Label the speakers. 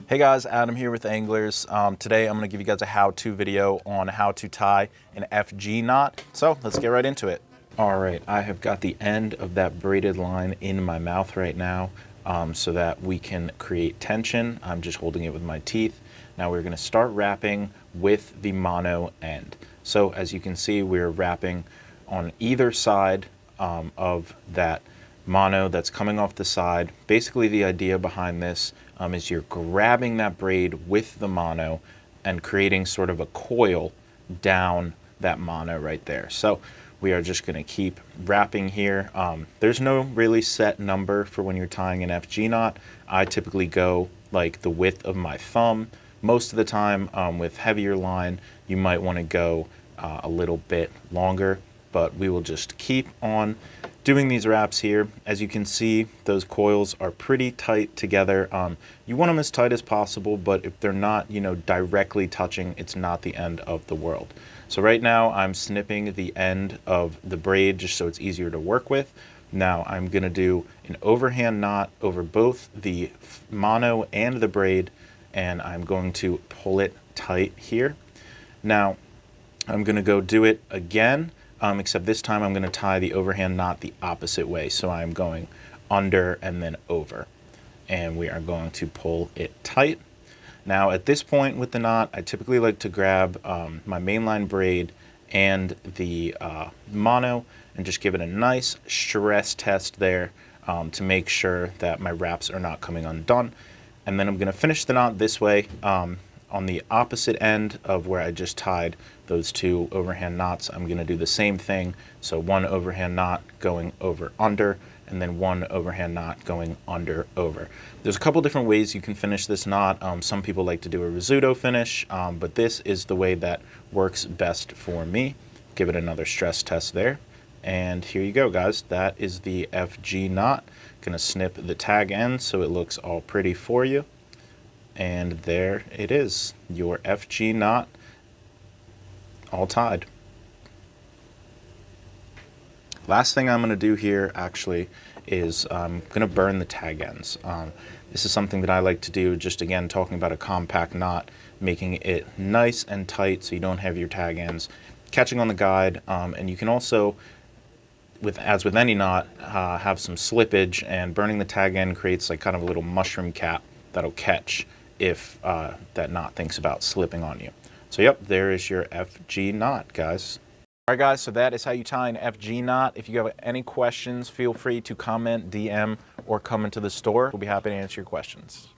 Speaker 1: Hey guys, Adam here with Anglers. Today I'm going to give you guys a how-to video on how to tie an FG knot. So let's get right into it. Alright, I have got the end of that braided line in my mouth right now so that we can create tension. I'm just holding it with my teeth. Now we're going to start wrapping with the mono end. So as you can see, we're wrapping on either side of that mono that's coming off the side. Basically the idea behind this is you're grabbing that braid with the mono and creating sort of a coil down that mono right there. So we are just going to keep wrapping here. There's no really set number for when you're tying an FG knot. I typically go like the width of my thumb. Most of the time with heavier line you might want to go a little bit longer, but we will just keep on doing these wraps here. As you can see, those coils are pretty tight together. You want them as tight as possible, but if they're not, directly touching, it's not the end of the world. So right now I'm snipping the end of the braid just so it's easier to work with. Now I'm gonna do an overhand knot over both the mono and the braid, and I'm going to pull it tight here. Now I'm gonna go do it again. Except this time I'm going to tie the overhand knot the opposite way. So I'm going under and then over. And we are going to pull it tight. Now at this point with the knot, I typically like to grab my mainline braid and the mono and just give it a nice stress test there to make sure that my wraps are not coming undone. And then I'm going to finish the knot this way. On the opposite end of where I just tied those two overhand knots, I'm going to do the same thing. So one overhand knot going over under, and then one overhand knot going under over. There's a couple different ways you can finish this knot. Some people like to do a risotto finish, but this is the way that works best for me. Give it another stress test there. And here you go, guys. That is the FG knot. Gonna snip the tag end so it looks all pretty for you. And there it is, your FG knot all tied. Last thing I'm going to do here actually is I'm going to burn the tag ends. This is something that I like to do, just again talking about a compact knot, making it nice and tight so you don't have your tag ends catching on the guide. And you can also, as with any knot, have some slippage, and burning the tag end creates like kind of a little mushroom cap that'll catch if that knot thinks about slipping on you. So yep, there is your FG knot, guys. All right, guys, so that is how you tie an FG knot. If you have any questions, feel free to comment, DM, or come into the store. We'll be happy to answer your questions.